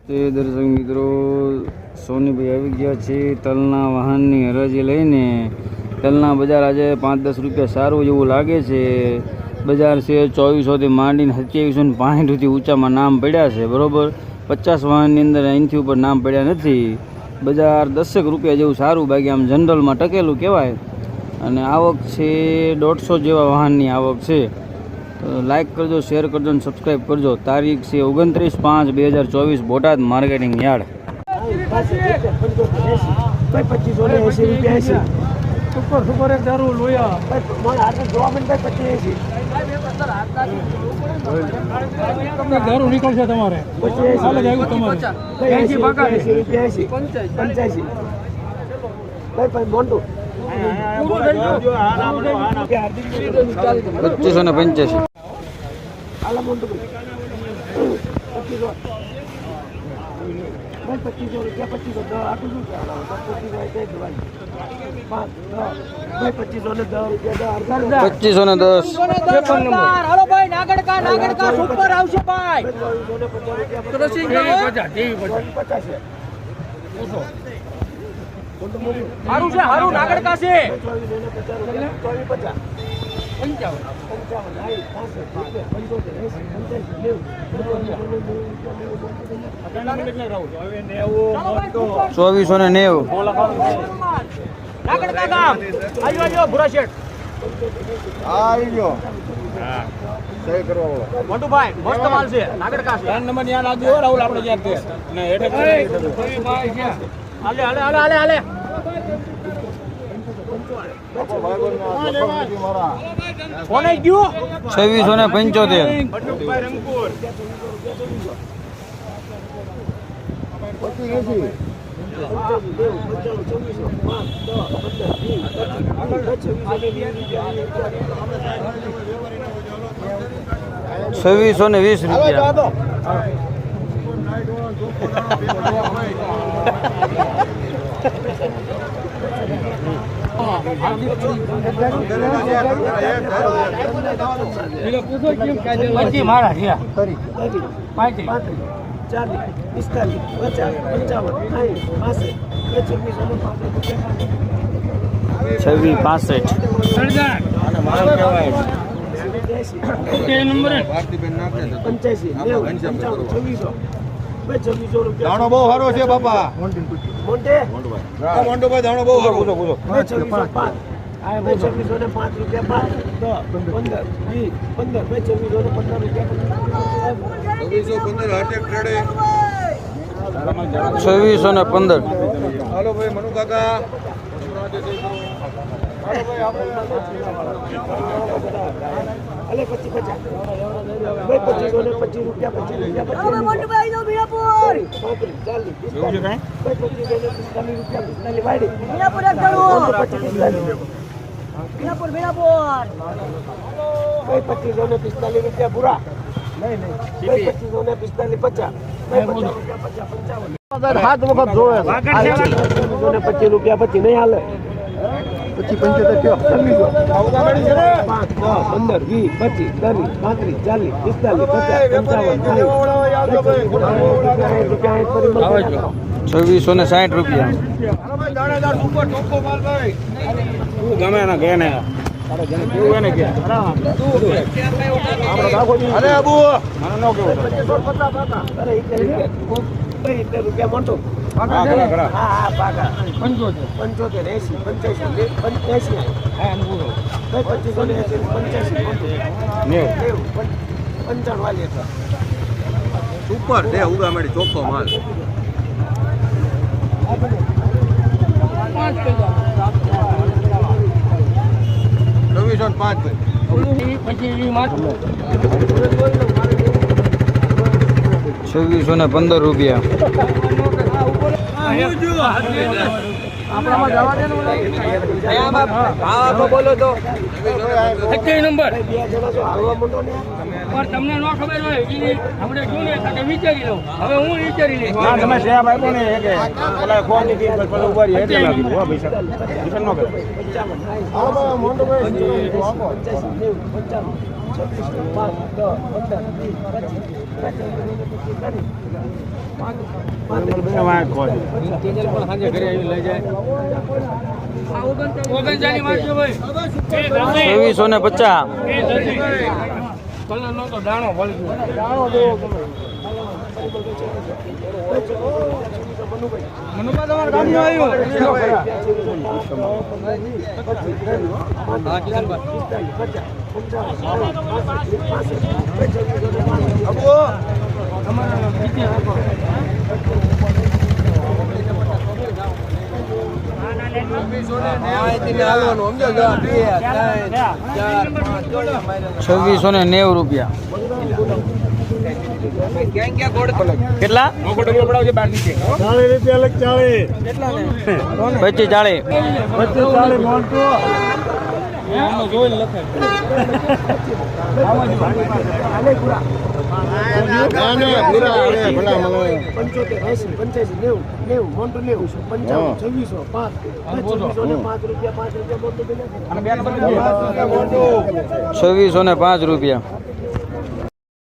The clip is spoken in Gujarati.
તે દર્શક મિત્રો સોનીભાઈ આવી ગયા છે તલના વાહનની હરાજી લઈને. તલના બજાર આજે 5-10 રૂપિયા સારું જેવું લાગે છે. બજાર છે 2400થી માંડીને 2760 સુધી ઊંચામાં નામ પડ્યા છે. બરાબર, 50 વાહનની અંદર અહીંથી ઉપર નામ પડ્યા નથી. બજાર 10 રૂપિયા જેવું સારું, બાકી આમ જનરલમાં ટકેલું કહેવાય. અને આવક છે 150 જેવા વાહનની આવક છે. તો લાઇક કરજો, શેર કરજો અને સબસ્ક્રાઈબ કરજો. તારીખ છે 29/5/2024, બોટાદ માર્કેટિંગ યાર્ડ. નીકળશે તમારે મોટું 2585. હારું છે, હારું નાગડકા છે. 2490. નાગડકા ગામ આજો ભુરા શેઠ આવી ગયો. હા, સહી કરવા મોટુભાઈ મસ્ત માલ છે. નાગડકા છે. 3 નંબર યાદ આવજો રાહુલ આપણે જ્યાં તે ને હેઠે ભાઈ છે. હાલે હાલે હાલે હાલે હાલે કોને ગયું 2620 રૂપિયા. મારા 26 દાણો બહુ સારો છે બાપા. મોન્ટુભાઈ દાણો બહુ સારો. 2605 રૂપિયા 2615. હાલો ભાઈ મનુ કાકા. અલે 25 રૂપિયા પૂરા. નહીં 2545 50 7 વખત જોવે 25 રૂપિયા પછી નહીં હાલે. 75 થયો. 15 20 25 30 35 40 2660 રૂપિયા. ગમે ના કે ને અરે અબુ મને નો કેવું. 70 રૂપિયા મોટો. હા 75 80 85 55 વાળી ઉપર છે ઉગા મળી ચોખ્ખો માલ. 2405 2615 રૂપિયા. બોલો તો 21 નંબર. તમને ન ખબર હોય આપણે શું ને કે વિચારી લઉં હવે હું વિચારી લઈશ હા તમે સેવા આપ્યો ને કે પેલા ફોન ની પેલા ઉભા રહી એટલે લાગી હો પૈસા ડિફેન્ડ ન કરો હા બા મોટો ભાઈ આપો 2690 રૂપિયા કેટલા 2605 રૂપિયા